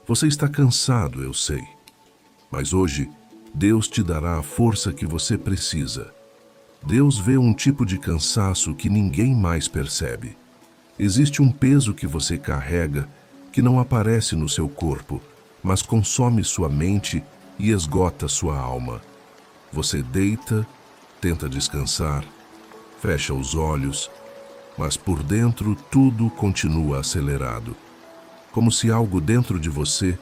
Você está cansado, eu sei. Mas hoje, Deus te dará a força que você precisa. Deus vê um tipo de cansaço que ninguém mais percebe. Existe um peso que você carrega que não aparece no seu corpo, mas consome sua mente e esgota sua alma. Você deita, tenta descansar, fecha os olhos, mas por dentro tudo continua acelerado, como se algo dentro de você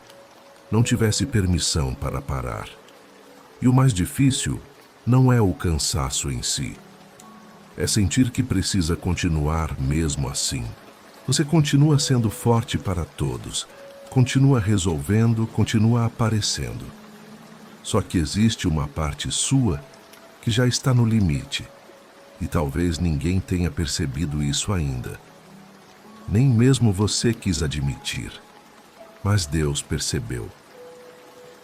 não tivesse permissão para parar. E o mais difícil não é o cansaço em si, é sentir que precisa continuar mesmo assim. Você continua sendo forte para todos, continua resolvendo, continua aparecendo. Só que existe uma parte sua que já está no limite, e talvez ninguém tenha percebido isso ainda. Nem mesmo você quis admitir, mas Deus percebeu.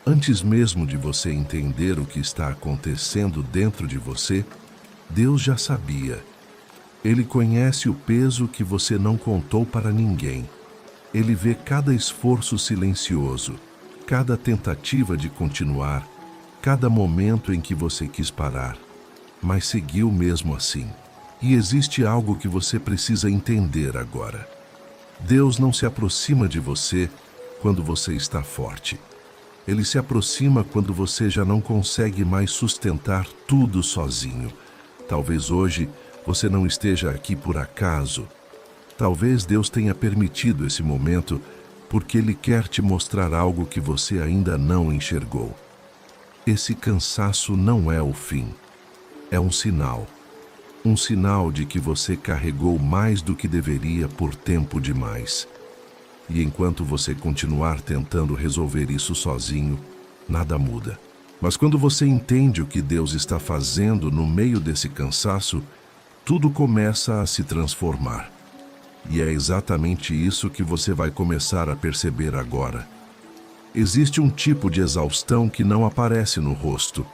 Antes mesmo de você entender o que está acontecendo dentro de você, Deus já sabia. Ele conhece o peso que você não contou para ninguém. Ele vê cada esforço silencioso, cada tentativa de continuar, cada momento em que você quis parar, mas seguiu mesmo assim. E existe algo que você precisa entender agora. Deus não se aproxima de você quando você está forte. Ele se aproxima quando você já não consegue mais sustentar tudo sozinho. Talvez hoje você não esteja aqui por acaso. Talvez Deus tenha permitido esse momento porque Ele quer te mostrar algo que você ainda não enxergou. Esse cansaço não é o fim. É um sinal. Um sinal de que você carregou mais do que deveria por tempo demais. E enquanto você continuar tentando resolver isso sozinho, nada muda. Mas quando você entende o que Deus está fazendo no meio desse cansaço, tudo começa a se transformar. E é exatamente isso que você vai começar a perceber agora. Existe um tipo de exaustão que não aparece no rosto,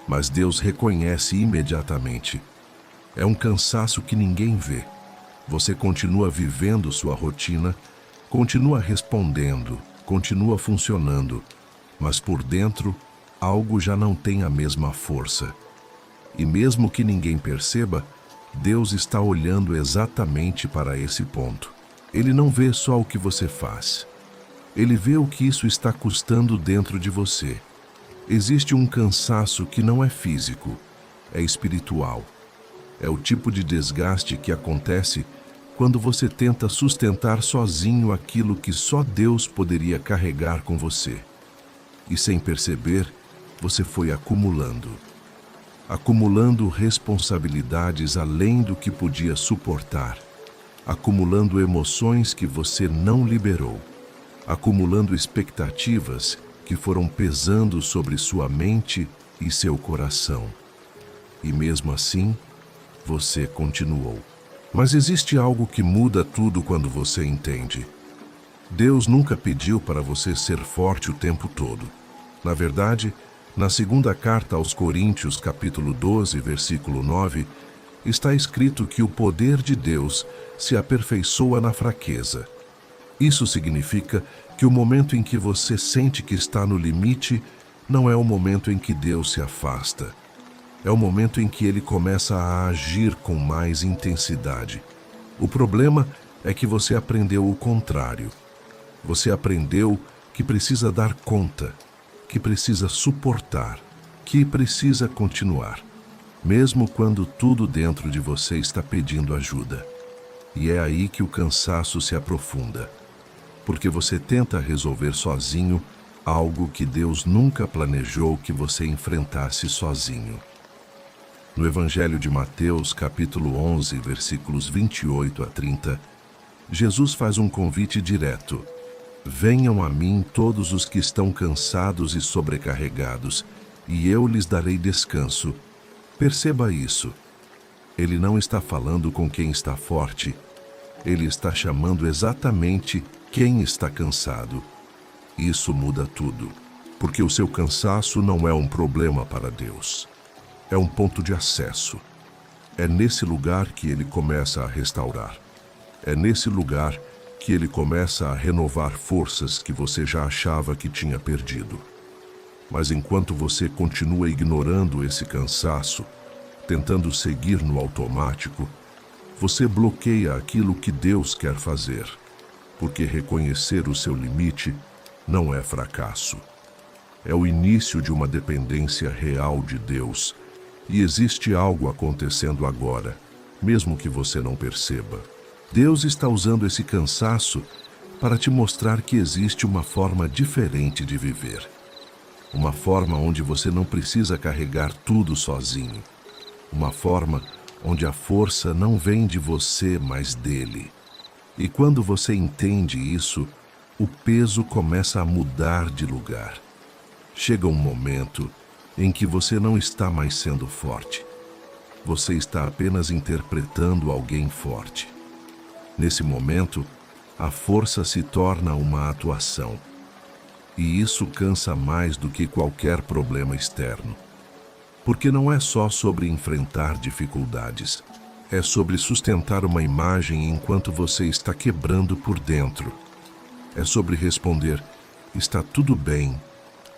mas Deus reconhece imediatamente. É um cansaço que ninguém vê. Você continua vivendo sua rotina, continua respondendo, continua funcionando, mas por dentro, algo já não tem a mesma força. E mesmo que ninguém perceba, Deus está olhando exatamente para esse ponto. Ele não vê só o que você faz. Ele vê o que isso está custando dentro de você. Existe um cansaço que não é físico, é espiritual. É o tipo de desgaste que acontece quando você tenta sustentar sozinho aquilo que só Deus poderia carregar com você. E sem perceber, você foi acumulando responsabilidades além do que podia suportar, acumulando emoções que você não liberou, acumulando expectativas que foram pesando sobre sua mente e seu coração. E mesmo assim, você continuou. Mas existe algo que muda tudo quando você entende. Deus nunca pediu para você ser forte o tempo todo. Na verdade, na segunda carta aos Coríntios, capítulo 12, versículo 9, está escrito que o poder de Deus se aperfeiçoa na fraqueza. Isso significa que o momento em que você sente que está no limite não é o momento em que Deus se afasta. É o momento em que Ele começa a agir com mais intensidade. O problema é que você aprendeu o contrário. Você aprendeu que precisa dar conta, que precisa suportar, que precisa continuar, mesmo quando tudo dentro de você está pedindo ajuda. E é aí que o cansaço se aprofunda, porque você tenta resolver sozinho algo que Deus nunca planejou que você enfrentasse sozinho. No Evangelho de Mateus, capítulo 11, versículos 28 a 30, Jesus faz um convite direto. Venham a mim todos os que estão cansados e sobrecarregados, e eu lhes darei descanso. Perceba isso. Ele não está falando com quem está forte. Ele está chamando exatamente quem está cansado. Isso muda tudo, porque o seu cansaço não é um problema para Deus. É um ponto de acesso. É nesse lugar que Ele começa a restaurar. É nesse lugar que ele começa a renovar forças que você já achava que tinha perdido. Mas enquanto você continua ignorando esse cansaço, tentando seguir no automático, você bloqueia aquilo que Deus quer fazer, porque reconhecer o seu limite não é fracasso. É o início de uma dependência real de Deus, e existe algo acontecendo agora, mesmo que você não perceba. Deus está usando esse cansaço para te mostrar que existe uma forma diferente de viver. Uma forma onde você não precisa carregar tudo sozinho. Uma forma onde a força não vem de você, mas dele. E quando você entende isso, o peso começa a mudar de lugar. Chega um momento em que você não está mais sendo forte. Você está apenas interpretando alguém forte. Nesse momento, a força se torna uma atuação. E isso cansa mais do que qualquer problema externo. Porque não é só sobre enfrentar dificuldades. É sobre sustentar uma imagem enquanto você está quebrando por dentro. É sobre responder, está tudo bem,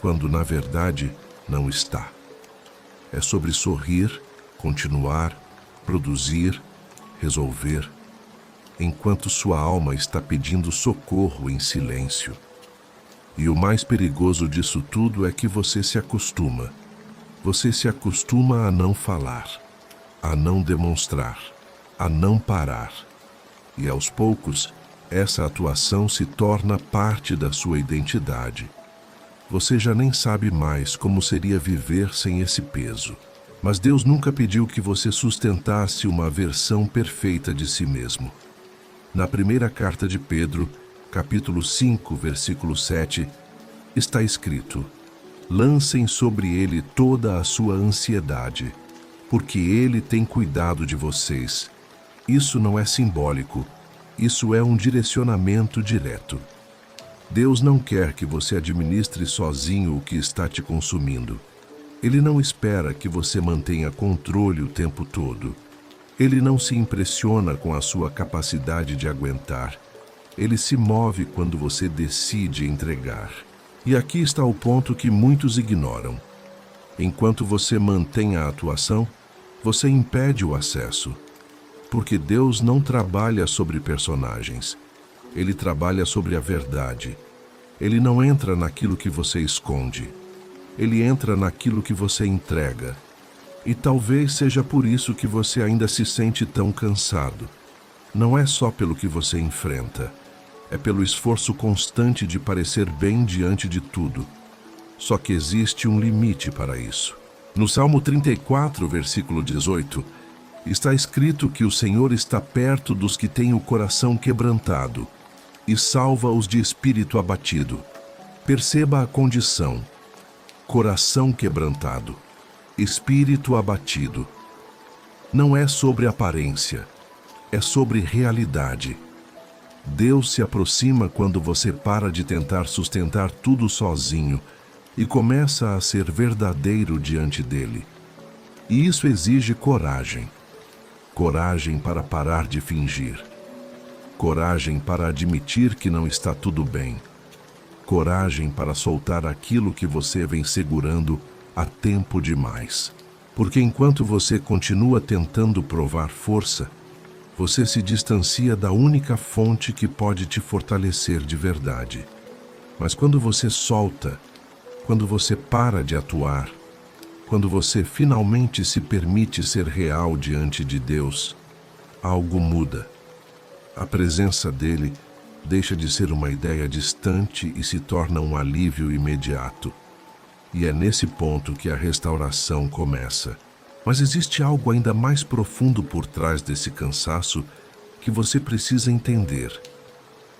quando na verdade não está. É sobre sorrir, continuar, produzir, resolver, enquanto sua alma está pedindo socorro em silêncio. E o mais perigoso disso tudo é que você se acostuma. Você se acostuma a não falar, a não demonstrar, a não parar. E aos poucos, essa atuação se torna parte da sua identidade. Você já nem sabe mais como seria viver sem esse peso. Mas Deus nunca pediu que você sustentasse uma versão perfeita de si mesmo. Na primeira carta de Pedro, capítulo 5, versículo 7, está escrito: lancem sobre ele toda a sua ansiedade, porque ele tem cuidado de vocês. Isso não é simbólico, isso é um direcionamento direto. Deus não quer que você administre sozinho o que está te consumindo. Ele não espera que você mantenha controle o tempo todo. Ele não se impressiona com a sua capacidade de aguentar. Ele se move quando você decide entregar. E aqui está o ponto que muitos ignoram. Enquanto você mantém a atuação, você impede o acesso. Porque Deus não trabalha sobre personagens. Ele trabalha sobre a verdade. Ele não entra naquilo que você esconde. Ele entra naquilo que você entrega. E talvez seja por isso que você ainda se sente tão cansado. Não é só pelo que você enfrenta. É pelo esforço constante de parecer bem diante de tudo. Só que existe um limite para isso. No Salmo 34, versículo 18, está escrito que o Senhor está perto dos que têm o coração quebrantado e salva-os de espírito abatido. Perceba a condição: coração quebrantado, espírito abatido. Não é sobre aparência, é sobre realidade. Deus se aproxima quando você para de tentar sustentar tudo sozinho e começa a ser verdadeiro diante dele. E isso exige coragem. Coragem para parar de fingir. Coragem para admitir que não está tudo bem. Coragem para soltar aquilo que você vem segurando há tempo demais. Porque enquanto você continua tentando provar força, você se distancia da única fonte que pode te fortalecer de verdade. Mas quando você solta, quando você para de atuar, quando você finalmente se permite ser real diante de Deus, algo muda. A presença dele deixa de ser uma ideia distante e se torna um alívio imediato. E é nesse ponto que a restauração começa. Mas existe algo ainda mais profundo por trás desse cansaço que você precisa entender.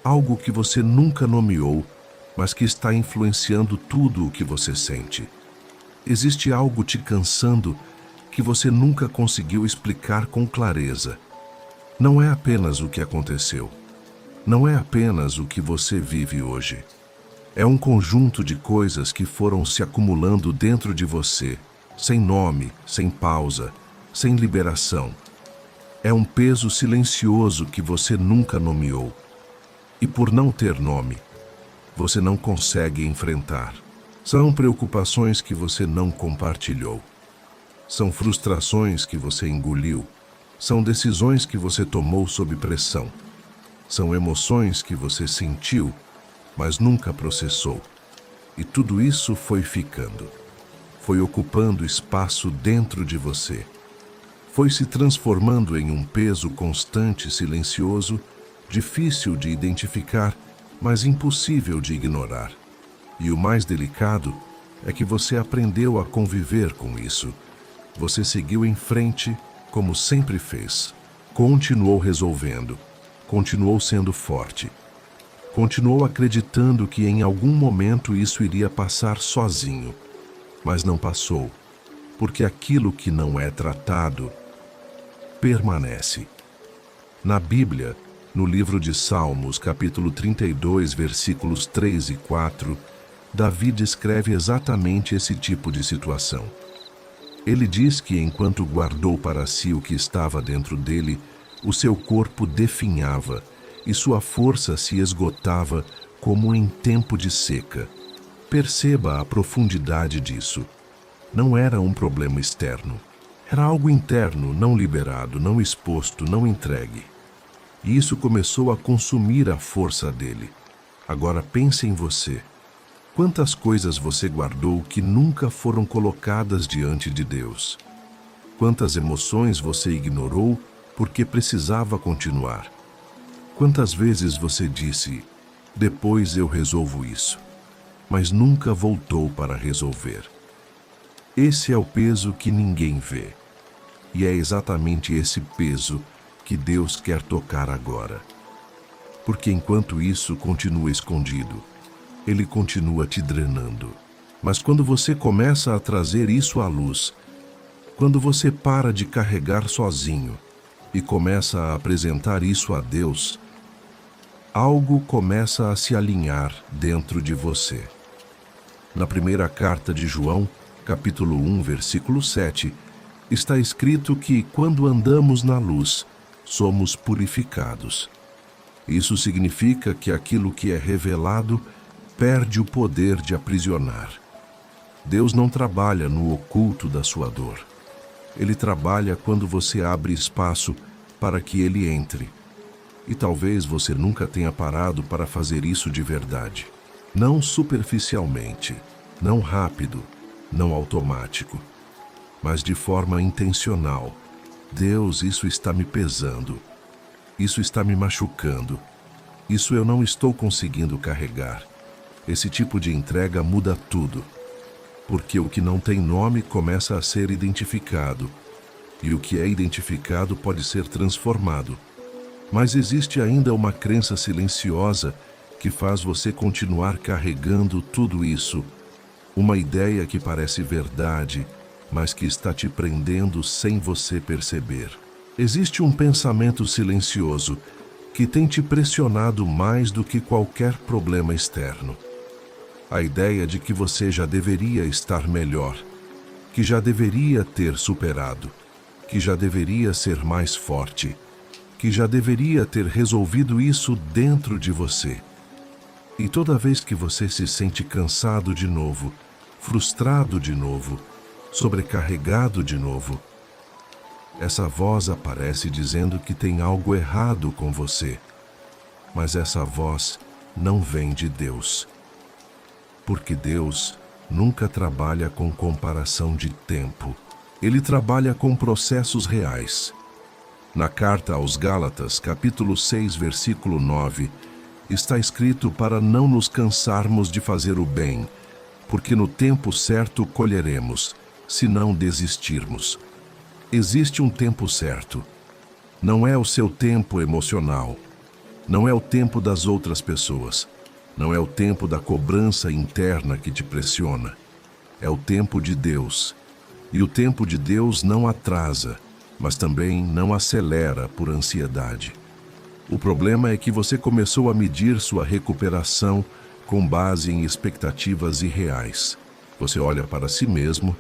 Algo que você nunca nomeou, mas que está influenciando tudo o que você sente. Existe algo te cansando que você nunca conseguiu explicar com clareza. Não é apenas o que aconteceu. Não é apenas o que você vive hoje. É um conjunto de coisas que foram se acumulando dentro de você, sem nome, sem pausa, sem liberação. É um peso silencioso que você nunca nomeou. E por não ter nome, você não consegue enfrentar. São preocupações que você não compartilhou. São frustrações que você engoliu. São decisões que você tomou sob pressão. São emoções que você sentiu, mas nunca processou. E tudo isso foi ficando. Foi ocupando espaço dentro de você. Foi se transformando em um peso constante, silencioso, difícil de identificar, mas impossível de ignorar. E o mais delicado é que você aprendeu a conviver com isso. Você seguiu em frente, como sempre fez. Continuou resolvendo. Continuou sendo forte. Continuou acreditando que em algum momento isso iria passar sozinho. Mas não passou, porque aquilo que não é tratado permanece. Na Bíblia, no livro de Salmos, capítulo 32, versículos 3 e 4, Davi descreve exatamente esse tipo de situação. Ele diz que enquanto guardou para si o que estava dentro dele, o seu corpo definhava e sua força se esgotava como em tempo de seca. Perceba a profundidade disso. Não era um problema externo. Era algo interno, não liberado, não exposto, não entregue. E isso começou a consumir a força dele. Agora pense em você. Quantas coisas você guardou que nunca foram colocadas diante de Deus? Quantas emoções você ignorou porque precisava continuar? Quantas vezes você disse, depois eu resolvo isso, mas nunca voltou para resolver? Esse é o peso que ninguém vê. E é exatamente esse peso que Deus quer tocar agora. Porque enquanto isso continua escondido, Ele continua te drenando. Mas quando você começa a trazer isso à luz, quando você para de carregar sozinho e começa a apresentar isso a Deus, algo começa a se alinhar dentro de você. Na primeira carta de João, capítulo 1, versículo 7, está escrito que quando andamos na luz, somos purificados. Isso significa que aquilo que é revelado perde o poder de aprisionar. Deus não trabalha no oculto da sua dor. Ele trabalha quando você abre espaço para que Ele entre. E talvez você nunca tenha parado para fazer isso de verdade. Não superficialmente, não rápido, não automático, mas de forma intencional. Deus, isso está me pesando. Isso está me machucando. Isso eu não estou conseguindo carregar. Esse tipo de entrega muda tudo. Porque o que não tem nome começa a ser identificado. E o que é identificado pode ser transformado. Mas existe ainda uma crença silenciosa que faz você continuar carregando tudo isso. Uma ideia que parece verdade, mas que está te prendendo sem você perceber. Existe um pensamento silencioso que tem te pressionado mais do que qualquer problema externo. A ideia de que você já deveria estar melhor, que já deveria ter superado, que já deveria ser mais forte, que já deveria ter resolvido isso dentro de você. E toda vez que você se sente cansado de novo, frustrado de novo, sobrecarregado de novo, essa voz aparece dizendo que tem algo errado com você. Mas essa voz não vem de Deus. Porque Deus nunca trabalha com comparação de tempo. Ele trabalha com processos reais. Na carta aos Gálatas, capítulo 6, versículo 9, está escrito para não nos cansarmos de fazer o bem, porque no tempo certo colheremos, se não desistirmos. Existe um tempo certo. Não é o seu tempo emocional. Não é o tempo das outras pessoas. Não é o tempo da cobrança interna que te pressiona. É o tempo de Deus. E o tempo de Deus não atrasa, mas também não acelera por ansiedade. O problema é que você começou a medir sua recuperação com base em expectativas irreais. Você olha para si mesmo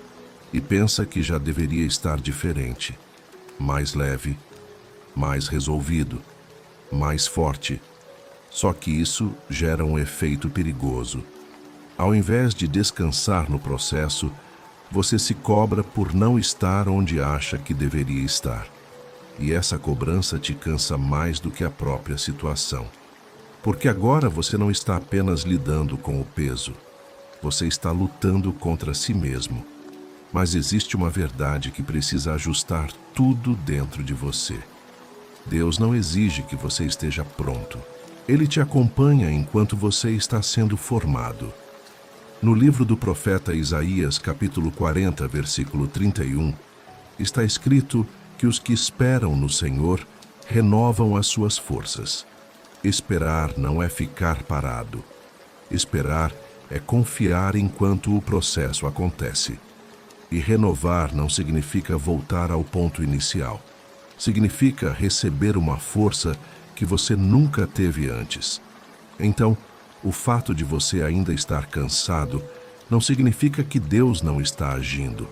e pensa que já deveria estar diferente, mais leve, mais resolvido, mais forte. Só que isso gera um efeito perigoso. Ao invés de descansar no processo, você se cobra por não estar onde acha que deveria estar. E essa cobrança te cansa mais do que a própria situação. Porque agora você não está apenas lidando com o peso, você está lutando contra si mesmo. Mas existe uma verdade que precisa ajustar tudo dentro de você. Deus não exige que você esteja pronto. Ele te acompanha enquanto você está sendo formado. No livro do profeta Isaías, capítulo 40, versículo 31, está escrito que os que esperam no Senhor renovam as suas forças. Esperar não é ficar parado. Esperar é confiar enquanto o processo acontece. E renovar não significa voltar ao ponto inicial. Significa receber uma força que você nunca teve antes. Então, o fato de você ainda estar cansado não significa que Deus não está agindo.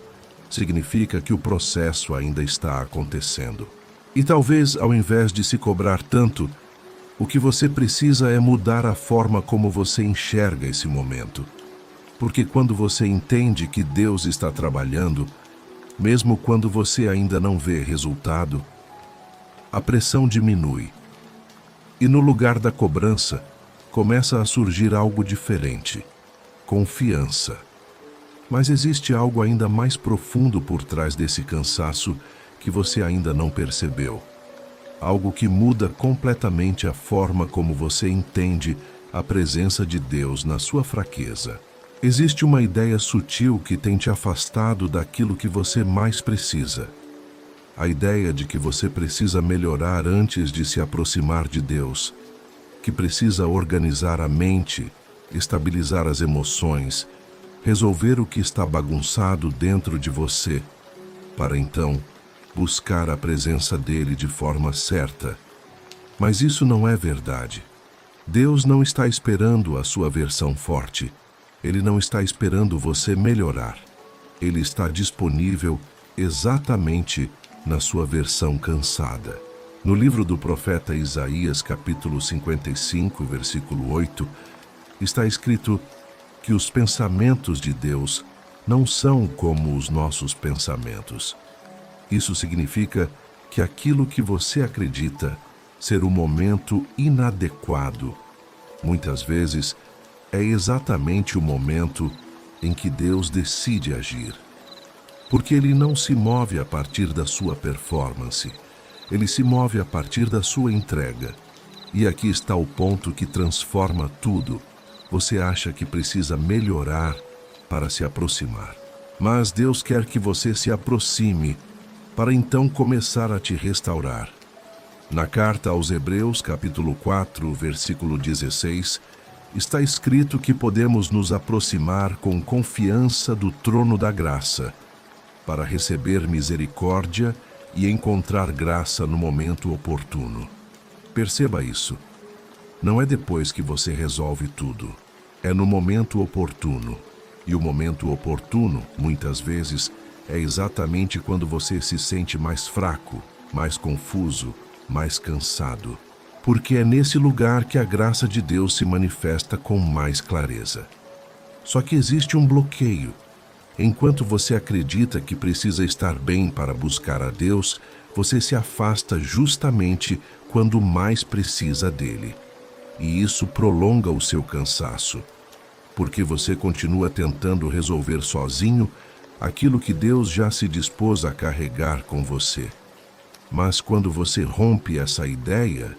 Significa que o processo ainda está acontecendo. E talvez, ao invés de se cobrar tanto, o que você precisa é mudar a forma como você enxerga esse momento. Porque quando você entende que Deus está trabalhando, mesmo quando você ainda não vê resultado, a pressão diminui. E no lugar da cobrança, começa a surgir algo diferente: confiança. Mas existe algo ainda mais profundo por trás desse cansaço que você ainda não percebeu. Algo que muda completamente a forma como você entende a presença de Deus na sua fraqueza. Existe uma ideia sutil que tem te afastado daquilo que você mais precisa. A ideia de que você precisa melhorar antes de se aproximar de Deus, que precisa organizar a mente, estabilizar as emoções, resolver o que está bagunçado dentro de você, para então buscar a presença dele de forma certa. Mas isso não é verdade. Deus não está esperando a sua versão forte. Ele não está esperando você melhorar. Ele está disponível exatamente na sua versão cansada. No livro do profeta Isaías, capítulo 55, versículo 8, está escrito que os pensamentos de Deus não são como os nossos pensamentos. Isso significa que aquilo que você acredita ser um momento inadequado, muitas vezes é exatamente o momento em que Deus decide agir. Porque Ele não se move a partir da sua performance, Ele se move a partir da sua entrega. E aqui está o ponto que transforma tudo. Você acha que precisa melhorar para se aproximar. Mas Deus quer que você se aproxime para então começar a te restaurar. Na carta aos Hebreus, capítulo 4, versículo 16, está escrito que podemos nos aproximar com confiança do trono da graça, para receber misericórdia e encontrar graça no momento oportuno. Perceba isso. Não é depois que você resolve tudo. É no momento oportuno. E o momento oportuno, muitas vezes, é exatamente quando você se sente mais fraco, mais confuso, mais cansado. Porque é nesse lugar que a graça de Deus se manifesta com mais clareza. Só que existe um bloqueio. Enquanto você acredita que precisa estar bem para buscar a Deus, você se afasta justamente quando mais precisa dele. E isso prolonga o seu cansaço, porque você continua tentando resolver sozinho aquilo que Deus já se dispôs a carregar com você. Mas quando você rompe essa ideia,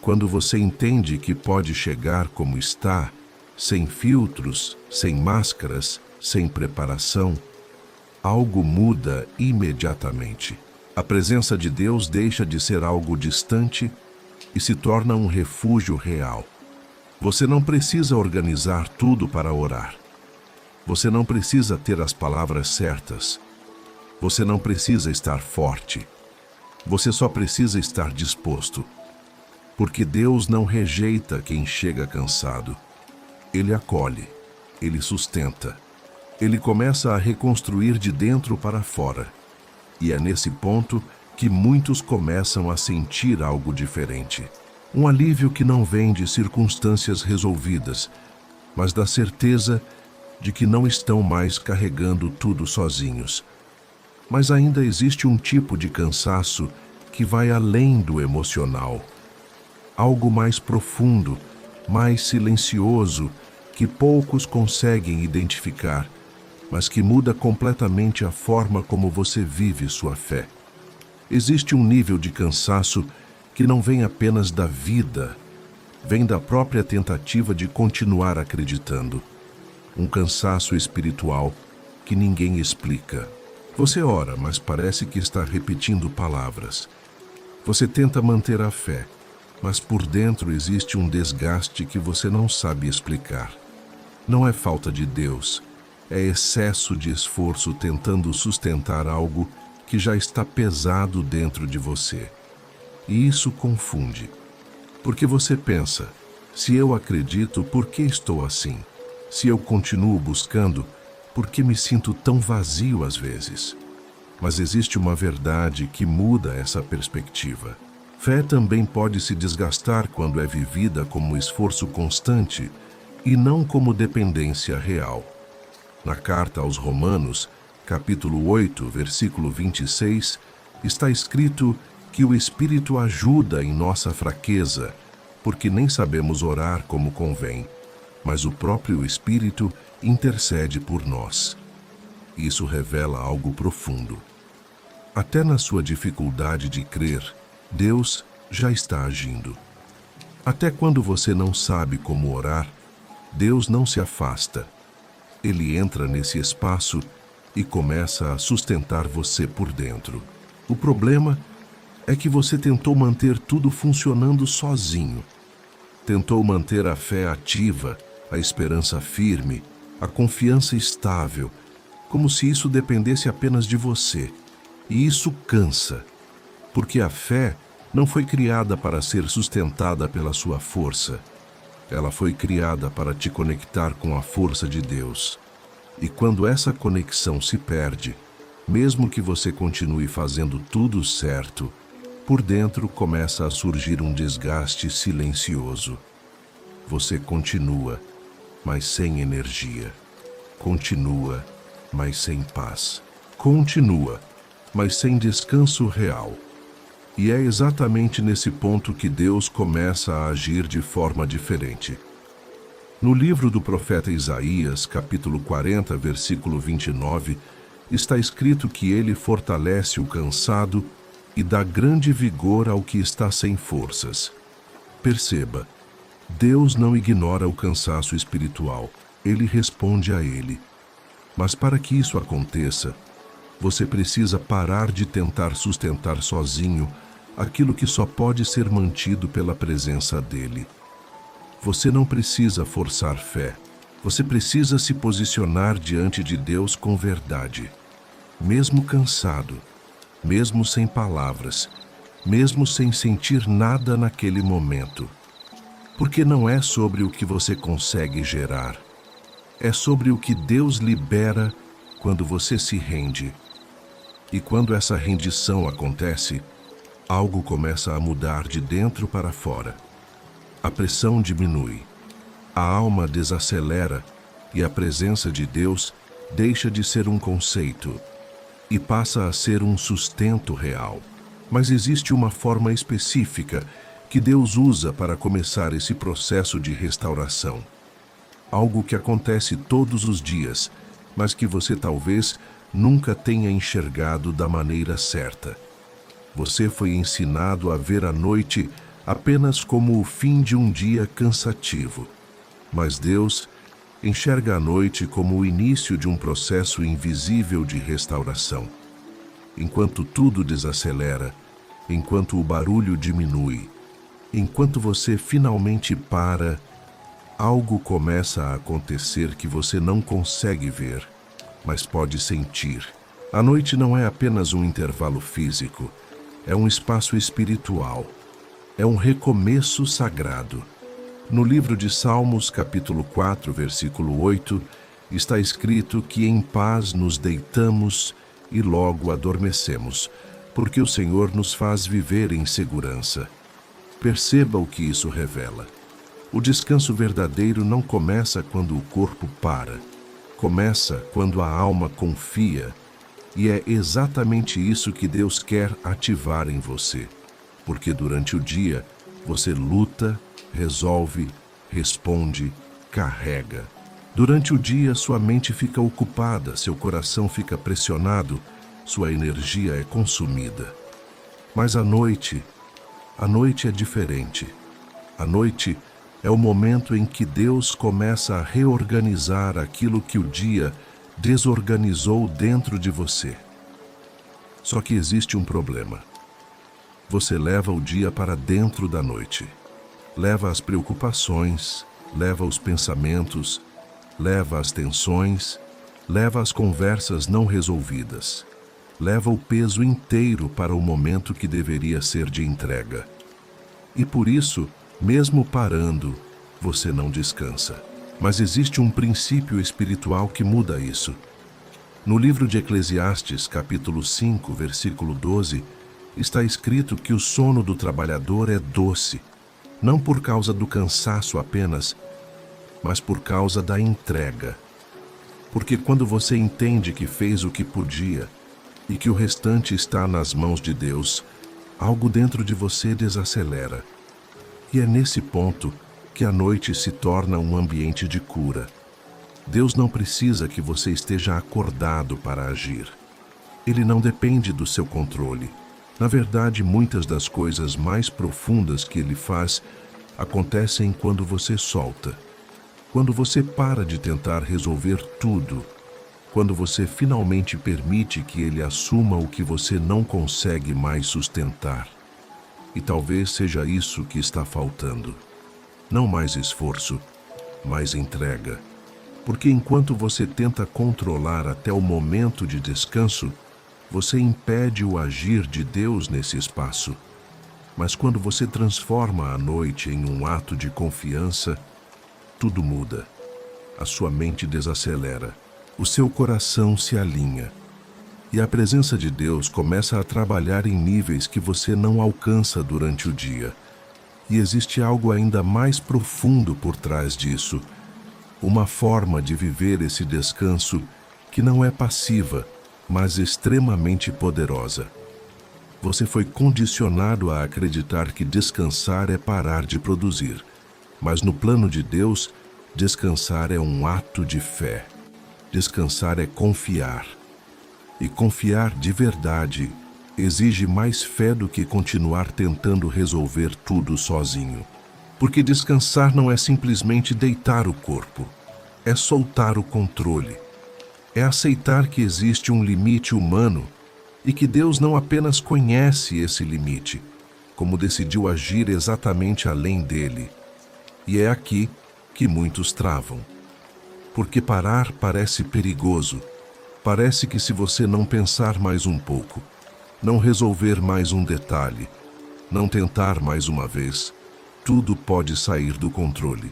quando você entende que pode chegar como está, sem filtros, sem máscaras, sem preparação, algo muda imediatamente. A presença de Deus deixa de ser algo distante e se torna um refúgio real. Você não precisa organizar tudo para orar. Você não precisa ter as palavras certas. Você não precisa estar forte. Você só precisa estar disposto. Porque Deus não rejeita quem chega cansado. Ele acolhe, Ele sustenta. Ele começa a reconstruir de dentro para fora. E é nesse ponto que muitos começam a sentir algo diferente. Um alívio que não vem de circunstâncias resolvidas, mas da certeza de que não estão mais carregando tudo sozinhos. Mas ainda existe um tipo de cansaço que vai além do emocional. Algo mais profundo, mais silencioso, que poucos conseguem identificar, mas que muda completamente a forma como você vive sua fé. Existe um nível de cansaço que não vem apenas da vida, vem da própria tentativa de continuar acreditando. Um cansaço espiritual que ninguém explica. Você ora, mas parece que está repetindo palavras. Você tenta manter a fé, mas por dentro existe um desgaste que você não sabe explicar. Não é falta de Deus, é excesso de esforço tentando sustentar algo que já está pesado dentro de você. E isso confunde. Porque você pensa, se eu acredito, por que estou assim? Se eu continuo buscando, por que me sinto tão vazio às vezes? Mas existe uma verdade que muda essa perspectiva. Fé também pode se desgastar quando é vivida como esforço constante e não como dependência real. Na carta aos Romanos, capítulo 8, versículo 26, está escrito que o Espírito ajuda em nossa fraqueza, porque nem sabemos orar como convém, mas o próprio Espírito intercede por nós. Isso revela algo profundo. Até na sua dificuldade de crer, Deus já está agindo. Até quando você não sabe como orar, Deus não se afasta. Ele entra nesse espaço e começa a sustentar você por dentro. O problema é que você tentou manter tudo funcionando sozinho. Tentou manter a fé ativa, a esperança firme, a confiança estável, como se isso dependesse apenas de você. E isso cansa, porque a fé não foi criada para ser sustentada pela sua força. Ela foi criada para te conectar com a força de Deus. E quando essa conexão se perde, mesmo que você continue fazendo tudo certo, por dentro começa a surgir um desgaste silencioso. Você continua, mas sem energia. Continua, mas sem paz. Continua, mas sem descanso real. E é exatamente nesse ponto que Deus começa a agir de forma diferente. No livro do profeta Isaías, capítulo 40, versículo 29, está escrito que ele fortalece o cansado e dá grande vigor ao que está sem forças. Perceba, Deus não ignora o cansaço espiritual, ele responde a ele. Mas para que isso aconteça, você precisa parar de tentar sustentar sozinho aquilo que só pode ser mantido pela presença dele. Você não precisa forçar fé, você precisa se posicionar diante de Deus com verdade. Mesmo cansado, mesmo sem palavras, mesmo sem sentir nada naquele momento. Porque não é sobre o que você consegue gerar, é sobre o que Deus libera quando você se rende. E quando essa rendição acontece, algo começa a mudar de dentro para fora. A pressão diminui, a alma desacelera e a presença de Deus deixa de ser um conceito e passa a ser um sustento real. Mas existe uma forma específica que Deus usa para começar esse processo de restauração. Algo que acontece todos os dias, mas que você talvez nunca tenha enxergado da maneira certa. Você foi ensinado a ver a noite apenas como o fim de um dia cansativo. Mas Deus enxerga a noite como o início de um processo invisível de restauração. Enquanto tudo desacelera, enquanto o barulho diminui, enquanto você finalmente para, algo começa a acontecer que você não consegue ver, mas pode sentir. A noite não é apenas um intervalo físico, é um espaço espiritual. É um recomeço sagrado. No livro de Salmos, capítulo 4, versículo 8, está escrito que em paz nos deitamos e logo adormecemos, porque o Senhor nos faz viver em segurança. Perceba o que isso revela. O descanso verdadeiro não começa quando o corpo para. Começa quando a alma confia. E é exatamente isso que Deus quer ativar em você. Porque durante o dia, você luta, resolve, responde, carrega. Durante o dia, sua mente fica ocupada, seu coração fica pressionado, sua energia é consumida. Mas à noite é diferente. A noite é o momento em que Deus começa a reorganizar aquilo que o dia desorganizou dentro de você. Só que existe um problema. Você leva o dia para dentro da noite. Leva as preocupações, leva os pensamentos, leva as tensões, leva as conversas não resolvidas. Leva o peso inteiro para o momento que deveria ser de entrega. E por isso, mesmo parando, você não descansa. Mas existe um princípio espiritual que muda isso. No livro de Eclesiastes, capítulo 5, versículo 12, está escrito que o sono do trabalhador é doce, não por causa do cansaço apenas, mas por causa da entrega. Porque quando você entende que fez o que podia e que o restante está nas mãos de Deus, algo dentro de você desacelera. E é nesse ponto que a noite se torna um ambiente de cura. Deus não precisa que você esteja acordado para agir. Ele não depende do seu controle. Na verdade, muitas das coisas mais profundas que Ele faz acontecem quando você solta. Quando você para de tentar resolver tudo. Quando você finalmente permite que Ele assuma o que você não consegue mais sustentar. E talvez seja isso que está faltando. Não mais esforço, mais entrega. Porque enquanto você tenta controlar até o momento de descanso, você impede o agir de Deus nesse espaço. Mas quando você transforma a noite em um ato de confiança, tudo muda. A sua mente desacelera. O seu coração se alinha. E a presença de Deus começa a trabalhar em níveis que você não alcança durante o dia. E existe algo ainda mais profundo por trás disso. Uma forma de viver esse descanso que não é passiva, mas extremamente poderosa. Você foi condicionado a acreditar que descansar é parar de produzir. Mas no plano de Deus, descansar é um ato de fé. Descansar é confiar. E confiar de verdade exige mais fé do que continuar tentando resolver tudo sozinho. Porque descansar não é simplesmente deitar o corpo. É soltar o controle. É aceitar que existe um limite humano e que Deus não apenas conhece esse limite, como decidiu agir exatamente além dele. E é aqui que muitos travam. Porque parar parece perigoso. Parece que se você não pensar mais um pouco, não resolver mais um detalhe, não tentar mais uma vez, tudo pode sair do controle.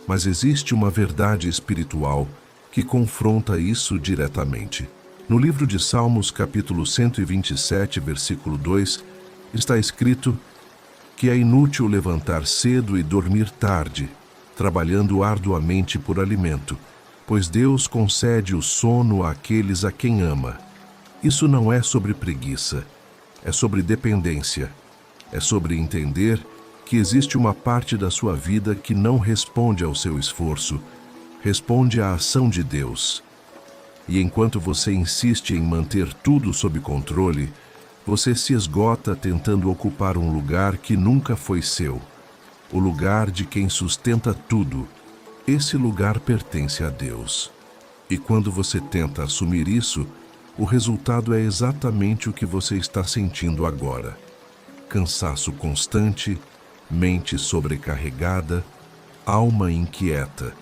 Mas existe uma verdade espiritual que confronta isso diretamente. No livro de Salmos, capítulo 127, versículo 2, está escrito que é inútil levantar cedo e dormir tarde, trabalhando arduamente por alimento, pois Deus concede o sono àqueles a quem ama. Isso não é sobre preguiça, é sobre dependência, é sobre entender que existe uma parte da sua vida que não responde ao seu esforço, responde à ação de Deus. E enquanto você insiste em manter tudo sob controle, você se esgota tentando ocupar um lugar que nunca foi seu, o lugar de quem sustenta tudo. Esse lugar pertence a Deus. E quando você tenta assumir isso, o resultado é exatamente o que você está sentindo agora. Cansaço constante, mente sobrecarregada, alma inquieta.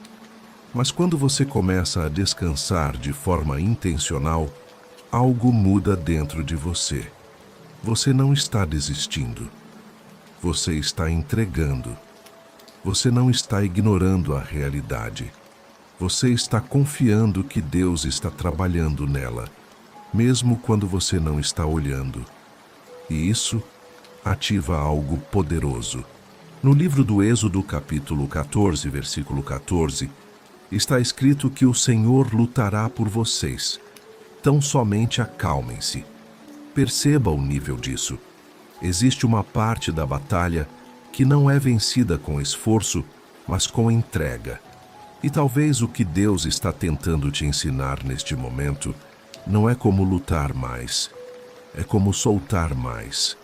Mas quando você começa a descansar de forma intencional, algo muda dentro de você. Você não está desistindo. Você está entregando. Você não está ignorando a realidade. Você está confiando que Deus está trabalhando nela, mesmo quando você não está olhando. E isso ativa algo poderoso. No livro do Êxodo, capítulo 14, versículo 14, está escrito que o Senhor lutará por vocês. Tão somente acalmem-se. Perceba o nível disso. Existe uma parte da batalha que não é vencida com esforço, mas com entrega. E talvez o que Deus está tentando te ensinar neste momento não é como lutar mais, é como soltar mais.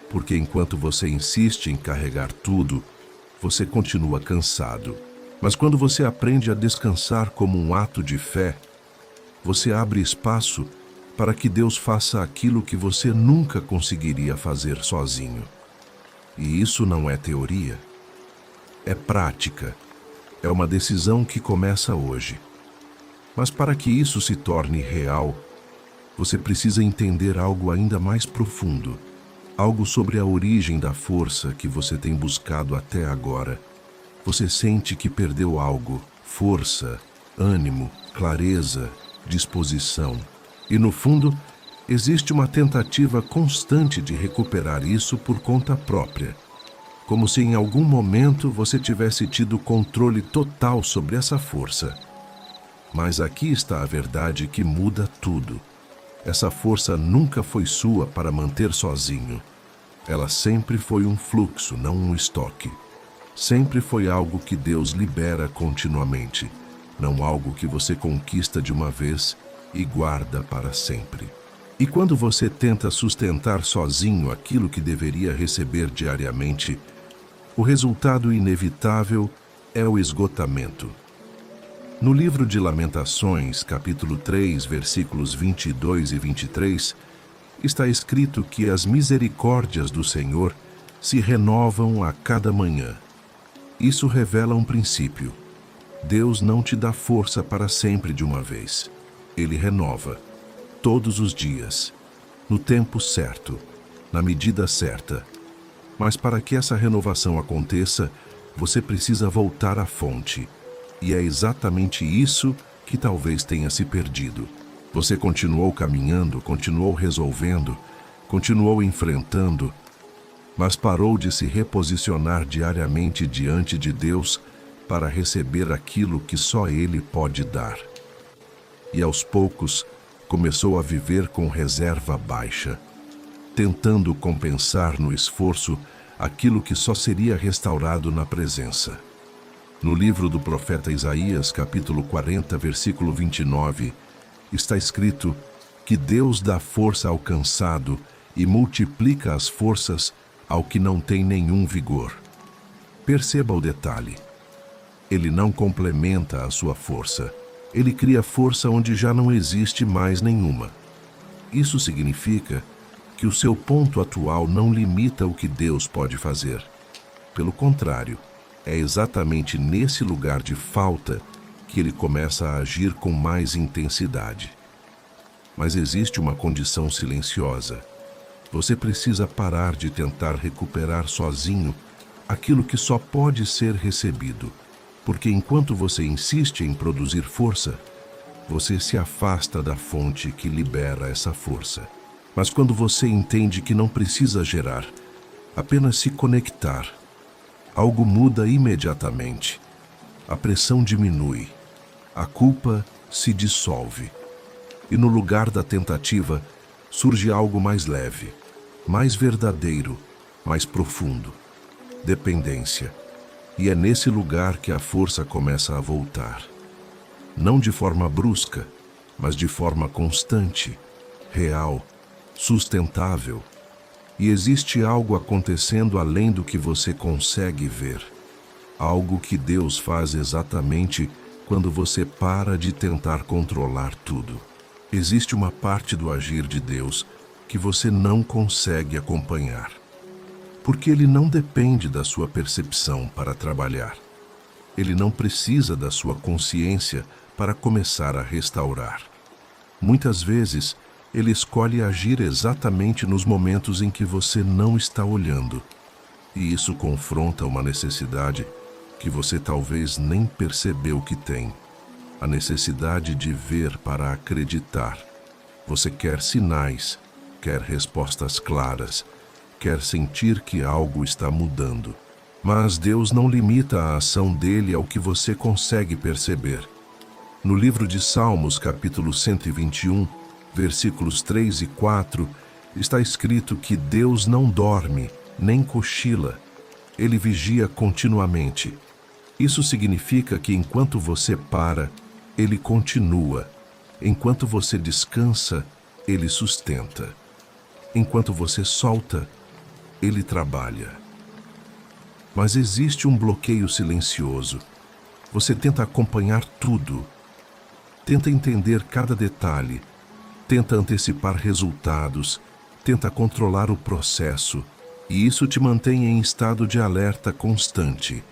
Porque enquanto você insiste em carregar tudo, você continua cansado. Mas quando você aprende a descansar como um ato de fé, você abre espaço para que Deus faça aquilo que você nunca conseguiria fazer sozinho. E isso não é teoria, é prática, é uma decisão que começa hoje. Mas para que isso se torne real, você precisa entender algo ainda mais profundo, algo sobre a origem da força que você tem buscado até agora. Você sente que perdeu algo, força, ânimo, clareza, disposição. E no fundo, existe uma tentativa constante de recuperar isso por conta própria. Como se em algum momento você tivesse tido controle total sobre essa força. Mas aqui está a verdade que muda tudo. Essa força nunca foi sua para manter sozinho. Ela sempre foi um fluxo, não um estoque. Sempre foi algo que Deus libera continuamente, não algo que você conquista de uma vez e guarda para sempre. E quando você tenta sustentar sozinho aquilo que deveria receber diariamente, o resultado inevitável é o esgotamento. No livro de Lamentações, capítulo 3, versículos 22 e 23, está escrito que as misericórdias do Senhor se renovam a cada manhã. Isso revela um princípio. Deus não te dá força para sempre de uma vez. Ele renova, todos os dias, no tempo certo, na medida certa. Mas para que essa renovação aconteça, você precisa voltar à fonte. E é exatamente isso que talvez tenha se perdido. Você continuou caminhando, continuou resolvendo, continuou enfrentando, mas parou de se reposicionar diariamente diante de Deus para receber aquilo que só Ele pode dar. E aos poucos, começou a viver com reserva baixa, tentando compensar no esforço aquilo que só seria restaurado na presença. No livro do profeta Isaías, capítulo 40, versículo 29, está escrito que Deus dá força ao cansado e multiplica as forças ao que não tem nenhum vigor. Perceba o detalhe. Ele não complementa a sua força. Ele cria força onde já não existe mais nenhuma. Isso significa que o seu ponto atual não limita o que Deus pode fazer. Pelo contrário, é exatamente nesse lugar de falta que ele começa a agir com mais intensidade. Mas existe uma condição silenciosa. Você precisa parar de tentar recuperar sozinho aquilo que só pode ser recebido, porque enquanto você insiste em produzir força, você se afasta da fonte que libera essa força. Mas quando você entende que não precisa gerar, apenas se conectar, algo muda imediatamente. A pressão diminui, a culpa se dissolve. E no lugar da tentativa, surge algo mais leve, mais verdadeiro, mais profundo. Dependência. E é nesse lugar que a força começa a voltar. Não de forma brusca, mas de forma constante, real, sustentável. E existe algo acontecendo além do que você consegue ver. Algo que Deus faz exatamente quando você para de tentar controlar tudo. Existe uma parte do agir de Deus que você não consegue acompanhar, porque Ele não depende da sua percepção para trabalhar. Ele não precisa da sua consciência para começar a restaurar. Muitas vezes, Ele escolhe agir exatamente nos momentos em que você não está olhando. E isso confronta uma necessidade que você talvez nem percebeu que tem. A necessidade de ver para acreditar. Você quer sinais, quer respostas claras, quer sentir que algo está mudando. Mas Deus não limita a ação dele ao que você consegue perceber. No livro de Salmos, capítulo 121, versículos 3 e 4, está escrito que Deus não dorme, nem cochila. Ele vigia continuamente. Isso significa que enquanto você para, Ele continua. Enquanto você descansa, Ele sustenta. Enquanto você solta, Ele trabalha. Mas existe um bloqueio silencioso. Você tenta acompanhar tudo. Tenta entender cada detalhe. Tenta antecipar resultados. Tenta controlar o processo. E isso te mantém em estado de alerta constante,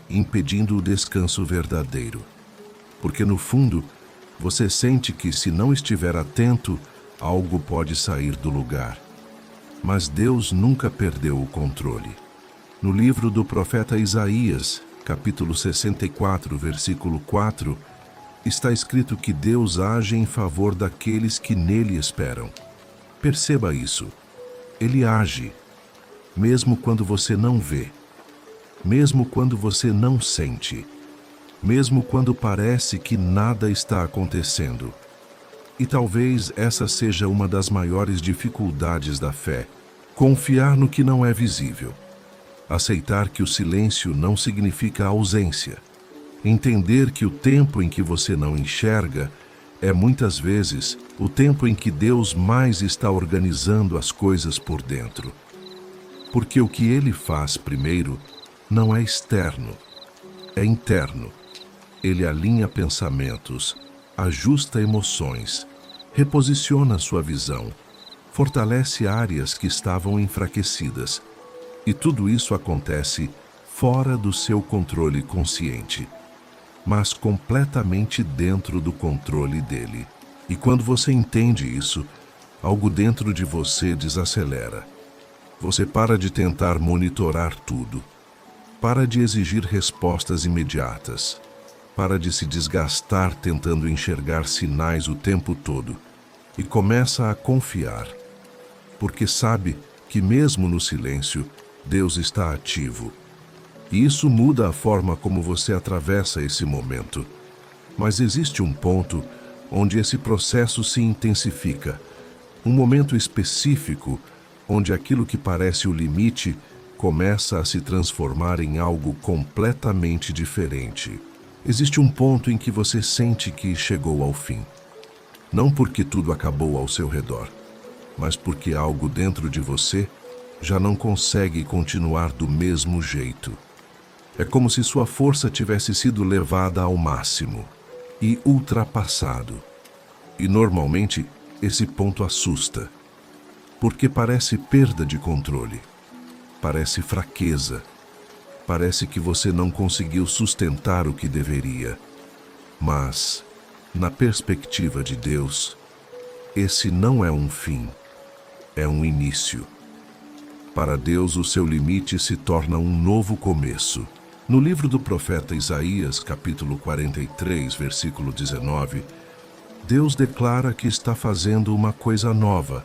impedindo o descanso verdadeiro. Porque no fundo, você sente que se não estiver atento, algo pode sair do lugar. Mas Deus nunca perdeu o controle. No livro do profeta Isaías, capítulo 64, versículo 4, está escrito que Deus age em favor daqueles que nele esperam. Perceba isso. Ele age, mesmo quando você não vê, mesmo quando você não sente, mesmo quando parece que nada está acontecendo. E talvez essa seja uma das maiores dificuldades da fé: confiar no que não é visível. Aceitar que o silêncio não significa ausência. Entender que o tempo em que você não enxerga é muitas vezes o tempo em que Deus mais está organizando as coisas por dentro. Porque o que Ele faz primeiro não é externo, é interno. Ele alinha pensamentos, ajusta emoções, reposiciona sua visão, fortalece áreas que estavam enfraquecidas. E tudo isso acontece fora do seu controle consciente, mas completamente dentro do controle dele. E quando você entende isso, algo dentro de você desacelera. Você para de tentar monitorar tudo. Para de exigir respostas imediatas. Para de se desgastar tentando enxergar sinais o tempo todo. E começa a confiar. Porque sabe que mesmo no silêncio, Deus está ativo. E isso muda a forma como você atravessa esse momento. Mas existe um ponto onde esse processo se intensifica. Um momento específico onde aquilo que parece o limite começa a se transformar em algo completamente diferente. Existe um ponto em que você sente que chegou ao fim. Não porque tudo acabou ao seu redor, mas porque algo dentro de você já não consegue continuar do mesmo jeito. É como se sua força tivesse sido levada ao máximo e ultrapassado. E normalmente esse ponto assusta, porque parece perda de controle, parece fraqueza, parece que você não conseguiu sustentar o que deveria. Mas, na perspectiva de Deus, esse não é um fim, é um início. Para Deus, o seu limite se torna um novo começo. No livro do profeta Isaías, capítulo 43, versículo 19, Deus declara que está fazendo uma coisa nova,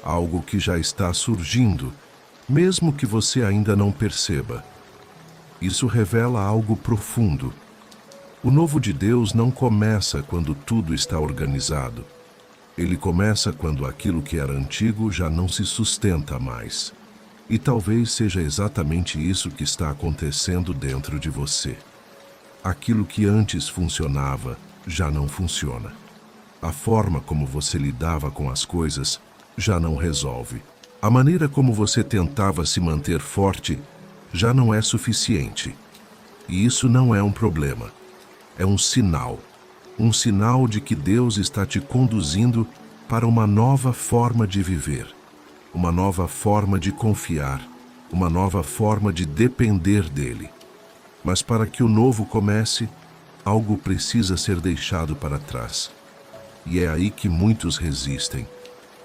algo que já está surgindo, mesmo que você ainda não perceba. Isso revela algo profundo. O novo de Deus não começa quando tudo está organizado. Ele começa quando aquilo que era antigo já não se sustenta mais. E talvez seja exatamente isso que está acontecendo dentro de você. Aquilo que antes funcionava já não funciona. A forma como você lidava com as coisas já não resolve. A maneira como você tentava se manter forte já não é suficiente. E isso não é um problema. É um sinal. Um sinal de que Deus está te conduzindo para uma nova forma de viver. Uma nova forma de confiar, uma nova forma de depender dele. Mas para que o novo comece, algo precisa ser deixado para trás. E é aí que muitos resistem,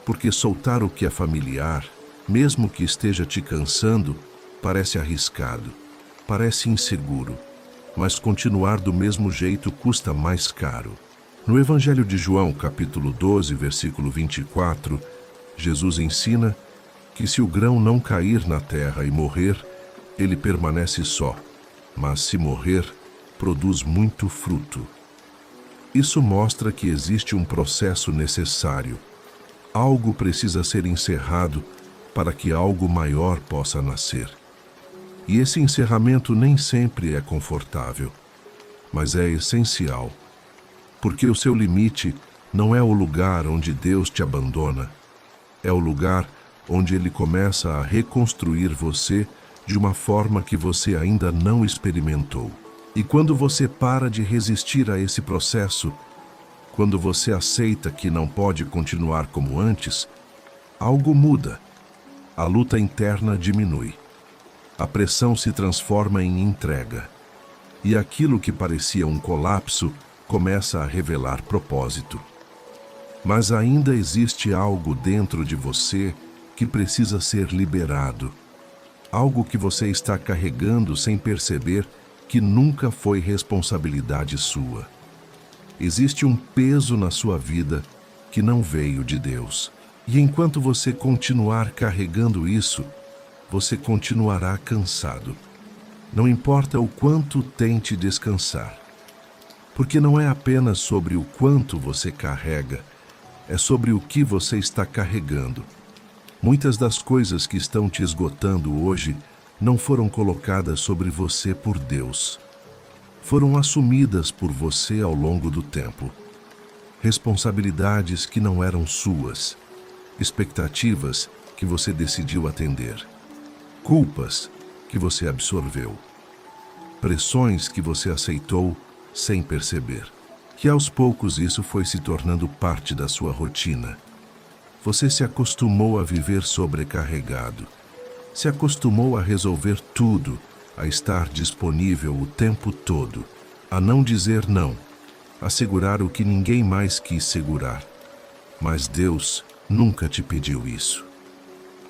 porque soltar o que é familiar, mesmo que esteja te cansando, parece arriscado, parece inseguro, mas continuar do mesmo jeito custa mais caro. No Evangelho de João, capítulo 12, versículo 24, Jesus ensina que se o grão não cair na terra e morrer, ele permanece só, mas se morrer, produz muito fruto. Isso mostra que existe um processo necessário. Algo precisa ser encerrado para que algo maior possa nascer. E esse encerramento nem sempre é confortável, mas é essencial, porque o seu limite não é o lugar onde Deus te abandona, é o lugar onde Ele começa a reconstruir você de uma forma que você ainda não experimentou. E quando você para de resistir a esse processo, quando você aceita que não pode continuar como antes, algo muda. A luta interna diminui. A pressão se transforma em entrega. E aquilo que parecia um colapso começa a revelar propósito. Mas ainda existe algo dentro de você que precisa ser liberado. Algo que você está carregando sem perceber que nunca foi responsabilidade sua. Existe um peso na sua vida que não veio de Deus. E enquanto você continuar carregando isso, você continuará cansado. Não importa o quanto tente descansar. Porque não é apenas sobre o quanto você carrega, é sobre o que você está carregando. Muitas das coisas que estão te esgotando hoje não foram colocadas sobre você por Deus. Foram assumidas por você ao longo do tempo. Responsabilidades que não eram suas. Expectativas que você decidiu atender. Culpas que você absorveu. Pressões que você aceitou sem perceber. Que aos poucos isso foi se tornando parte da sua rotina. Você se acostumou a viver sobrecarregado. Se acostumou a resolver tudo, a estar disponível o tempo todo, a não dizer não, a segurar o que ninguém mais quis segurar. Mas Deus nunca te pediu isso.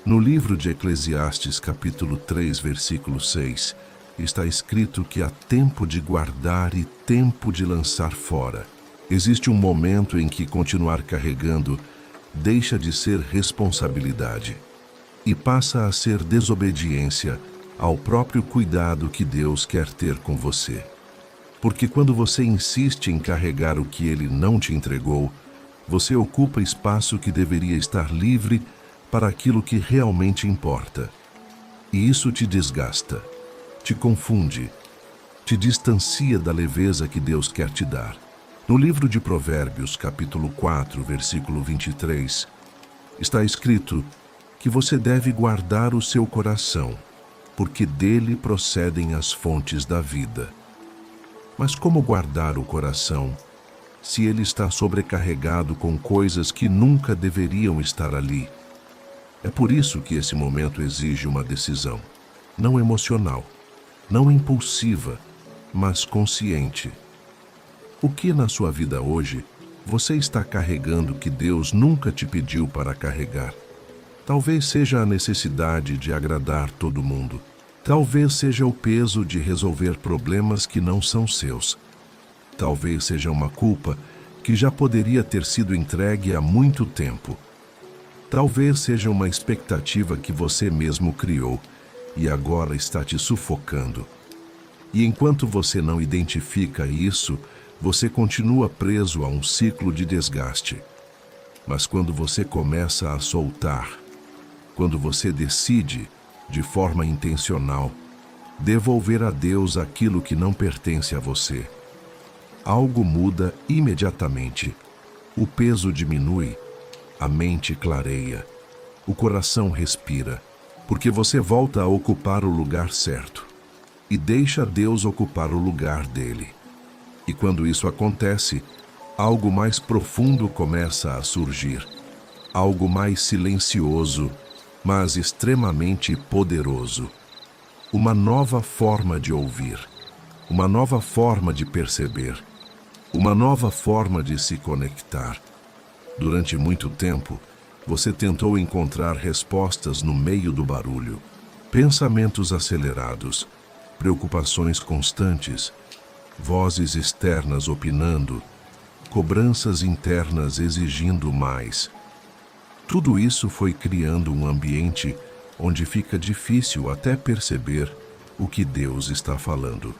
No livro de Eclesiastes, capítulo 3, versículo 6, está escrito que há tempo de guardar e tempo de lançar fora. Existe um momento em que continuar carregando deixa de ser responsabilidade e passa a ser desobediência ao próprio cuidado que Deus quer ter com você. Porque quando você insiste em carregar o que Ele não te entregou, você ocupa espaço que deveria estar livre para aquilo que realmente importa. E isso te desgasta, te confunde, te distancia da leveza que Deus quer te dar. No livro de Provérbios, capítulo 4, versículo 23, está escrito que você deve guardar o seu coração, porque dele procedem as fontes da vida. Mas como guardar o coração se ele está sobrecarregado com coisas que nunca deveriam estar ali? É por isso que esse momento exige uma decisão, não emocional, não impulsiva, mas consciente. O que na sua vida hoje você está carregando que Deus nunca te pediu para carregar? Talvez seja a necessidade de agradar todo mundo. Talvez seja o peso de resolver problemas que não são seus. Talvez seja uma culpa que já poderia ter sido entregue há muito tempo. Talvez seja uma expectativa que você mesmo criou e agora está te sufocando. E enquanto você não identifica isso, você continua preso a um ciclo de desgaste. Mas quando você começa a soltar, quando você decide, de forma intencional, devolver a Deus aquilo que não pertence a você, algo muda imediatamente. O peso diminui, a mente clareia, o coração respira, porque você volta a ocupar o lugar certo e deixa Deus ocupar o lugar dele. E quando isso acontece, algo mais profundo começa a surgir, algo mais silencioso, mas extremamente poderoso. Uma nova forma de ouvir, uma nova forma de perceber, uma nova forma de se conectar. Durante muito tempo, você tentou encontrar respostas no meio do barulho. Pensamentos acelerados, preocupações constantes, vozes externas opinando, cobranças internas exigindo mais. Tudo isso foi criando um ambiente onde fica difícil até perceber o que Deus está falando.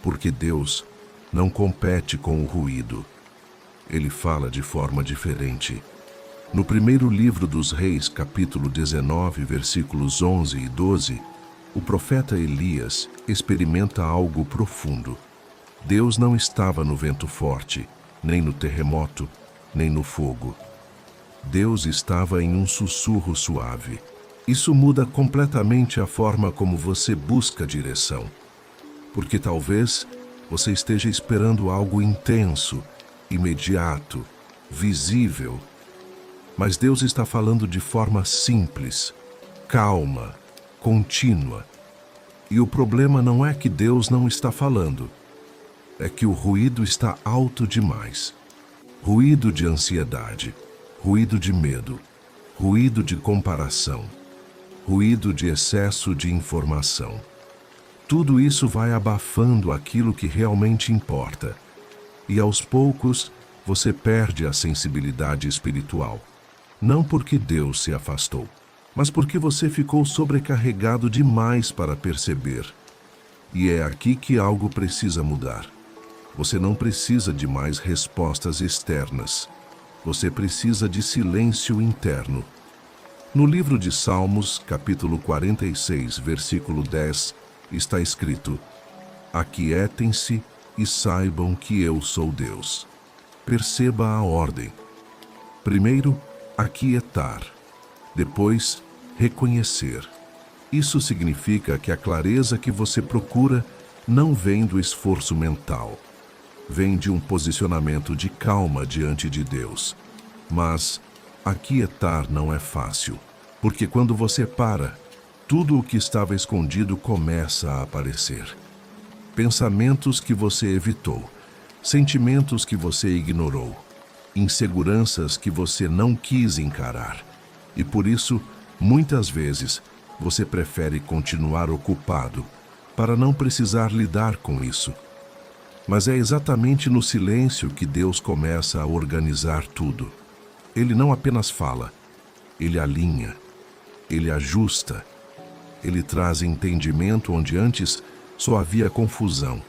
Porque Deus não compete com o ruído. Ele fala de forma diferente. No primeiro livro dos Reis, capítulo 19, versículos 11 e 12, o profeta Elias experimenta algo profundo. Deus não estava no vento forte, nem no terremoto, nem no fogo. Deus estava em um sussurro suave. Isso muda completamente a forma como você busca direção. Porque talvez você esteja esperando algo intenso, imediato, visível. Mas Deus está falando de forma simples, calma, contínua. E o problema não é que Deus não está falando. É que o ruído está alto demais. Ruído de ansiedade, ruído de medo, ruído de comparação, ruído de excesso de informação. Tudo isso vai abafando aquilo que realmente importa. E aos poucos, você perde a sensibilidade espiritual. Não porque Deus se afastou, mas porque você ficou sobrecarregado demais para perceber. E é aqui que algo precisa mudar. Você não precisa de mais respostas externas. Você precisa de silêncio interno. No livro de Salmos, capítulo 46, versículo 10, está escrito: Aquietem-se e saibam que eu sou Deus. Perceba a ordem. Primeiro, aquietar. Depois, reconhecer. Isso significa que a clareza que você procura não vem do esforço mental. Vem de um posicionamento de calma diante de Deus. Mas aquietar não é fácil, porque quando você para, tudo o que estava escondido começa a aparecer. Pensamentos que você evitou, sentimentos que você ignorou, inseguranças que você não quis encarar. E por isso, muitas vezes, você prefere continuar ocupado para não precisar lidar com isso. Mas é exatamente no silêncio que Deus começa a organizar tudo. Ele não apenas fala, ele alinha, ele ajusta, ele traz entendimento onde antes só havia confusão.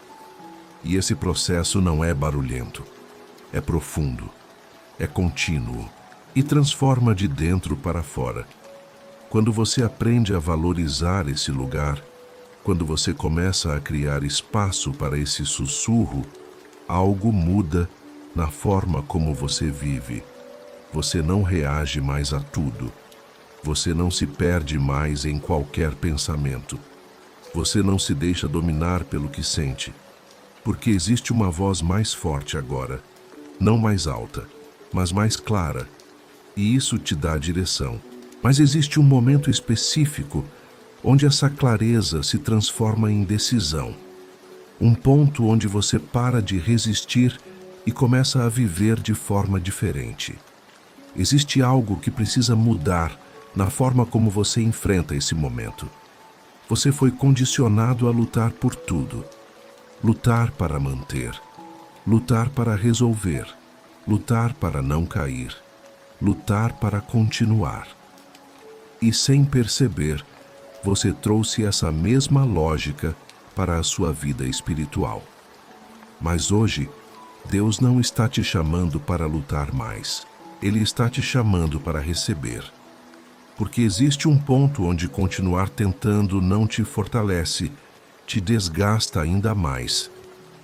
E esse processo não é barulhento, é profundo, é contínuo e transforma de dentro para fora. Quando você aprende a valorizar esse lugar, quando você começa a criar espaço para esse sussurro, algo muda na forma como você vive. Você não reage mais a tudo. Você não se perde mais em qualquer pensamento. Você não se deixa dominar pelo que sente. Porque existe uma voz mais forte agora, não mais alta, mas mais clara. E isso te dá direção. Mas existe um momento específico onde essa clareza se transforma em decisão. Um ponto onde você para de resistir e começa a viver de forma diferente. Existe algo que precisa mudar na forma como você enfrenta esse momento. Você foi condicionado a lutar por tudo. Lutar para manter. Lutar para resolver. Lutar para não cair. Lutar para continuar. E sem perceber, você trouxe essa mesma lógica para a sua vida espiritual. Mas hoje, Deus não está te chamando para lutar mais. Ele está te chamando para receber. Porque existe um ponto onde continuar tentando não te fortalece, te desgasta ainda mais.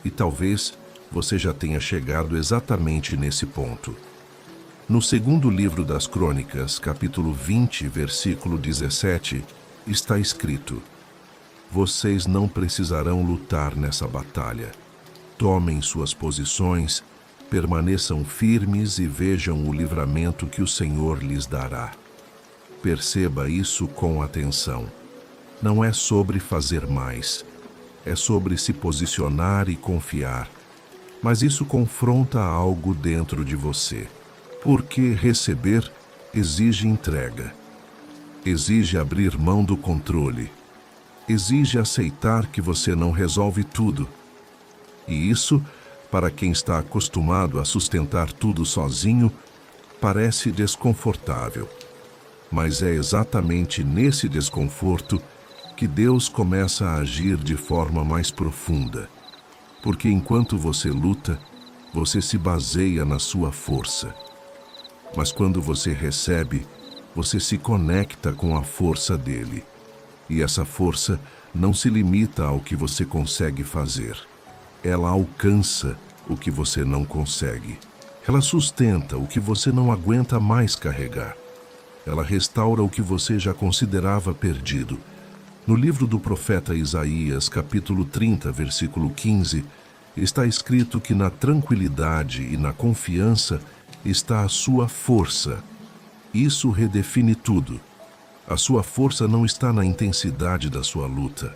E talvez você já tenha chegado exatamente nesse ponto. No segundo livro das Crônicas, capítulo 20, versículo 17, está escrito: Vocês não precisarão lutar nessa batalha. Tomem suas posições, permaneçam firmes e vejam o livramento que o Senhor lhes dará. Perceba isso com atenção. Não é sobre fazer mais, é sobre se posicionar e confiar. Mas isso confronta algo dentro de você. Porque receber exige entrega. Exige abrir mão do controle. Exige aceitar que você não resolve tudo. E isso, para quem está acostumado a sustentar tudo sozinho, parece desconfortável. Mas é exatamente nesse desconforto que Deus começa a agir de forma mais profunda. Porque enquanto você luta, você se baseia na sua força. Mas quando você recebe, você se conecta com a força dele. E essa força não se limita ao que você consegue fazer. Ela alcança o que você não consegue. Ela sustenta o que você não aguenta mais carregar. Ela restaura o que você já considerava perdido. No livro do profeta Isaías, capítulo 30, versículo 15, está escrito que na tranquilidade e na confiança está a sua força. Isso redefine tudo. A sua força não está na intensidade da sua luta,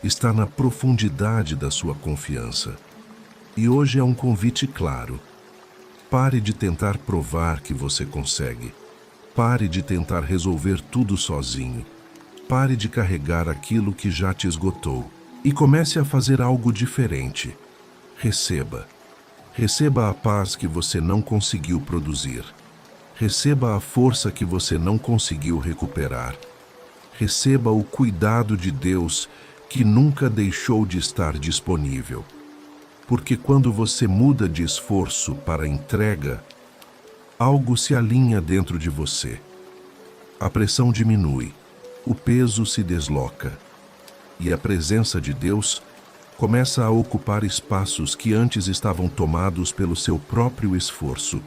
está na profundidade da sua confiança. E hoje é um convite claro. Pare de tentar provar que você consegue. Pare de tentar resolver tudo sozinho. Pare de carregar aquilo que já te esgotou e comece a fazer algo diferente. Receba. Receba a paz que você não conseguiu produzir. Receba a força que você não conseguiu recuperar. Receba o cuidado de Deus que nunca deixou de estar disponível. Porque quando você muda de esforço para entrega, algo se alinha dentro de você. A pressão diminui, o peso se desloca, e a presença de Deus começa a ocupar espaços que antes estavam tomados pelo seu próprio esforço.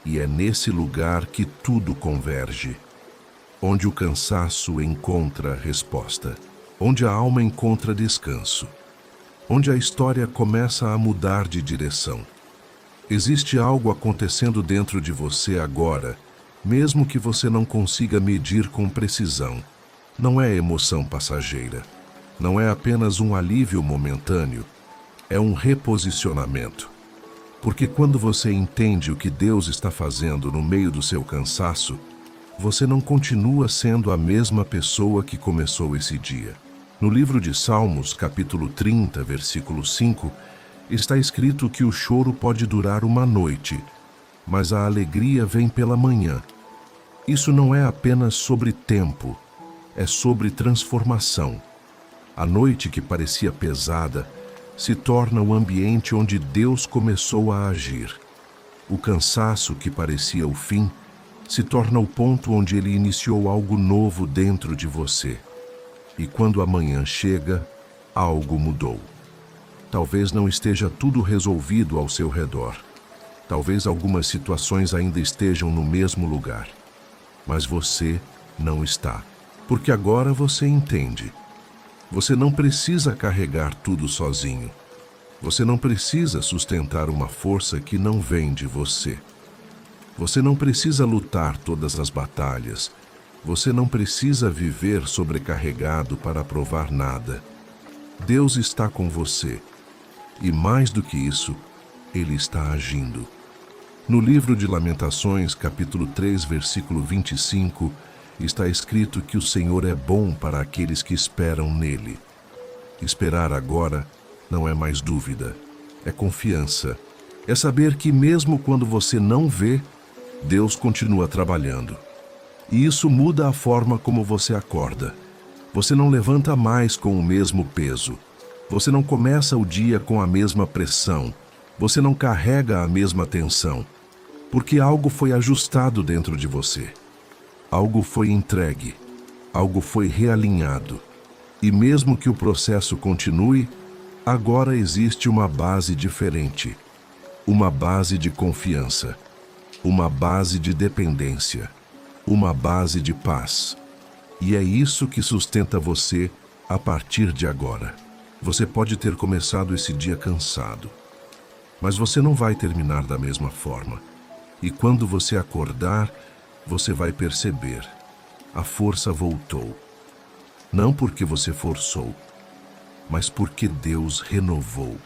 E é nesse lugar que tudo converge, onde o cansaço encontra resposta, onde a alma encontra descanso, onde a história começa a mudar de direção. Existe algo acontecendo dentro de você agora, mesmo que você não consiga medir com precisão. Não é emoção passageira. Não é apenas um alívio momentâneo. É um reposicionamento. Porque quando você entende o que Deus está fazendo no meio do seu cansaço, você não continua sendo a mesma pessoa que começou esse dia. No livro de Salmos, capítulo 30, versículo 5, está escrito que o choro pode durar uma noite, mas a alegria vem pela manhã. Isso não é apenas sobre tempo, é sobre transformação. A noite que parecia pesada se torna o ambiente onde Deus começou a agir. O cansaço que parecia o fim se torna o ponto onde Ele iniciou algo novo dentro de você. E quando a manhã chega, algo mudou. Talvez não esteja tudo resolvido ao seu redor. Talvez algumas situações ainda estejam no mesmo lugar. Mas você não está. Porque agora você entende. Você não precisa carregar tudo sozinho. Você não precisa sustentar uma força que não vem de você. Você não precisa lutar todas as batalhas. Você não precisa viver sobrecarregado para provar nada. Deus está com você. E mais do que isso, Ele está agindo. No livro de Lamentações, capítulo 3, versículo 25, está escrito que o Senhor é bom para aqueles que esperam nele. Esperar agora não é mais dúvida, é confiança. É saber que mesmo quando você não vê, Deus continua trabalhando. E isso muda a forma como você acorda. Você não levanta mais com o mesmo peso. Você não começa o dia com a mesma pressão. Você não carrega a mesma tensão. Porque algo foi ajustado dentro de você. Algo foi entregue. Algo foi realinhado. E mesmo que o processo continue, agora existe uma base diferente. Uma base de confiança. Uma base de dependência. Uma base de paz. E é isso que sustenta você a partir de agora. Você pode ter começado esse dia cansado, mas você não vai terminar da mesma forma. E quando você acordar, você vai perceber: a força voltou. Não porque você forçou, mas porque Deus renovou.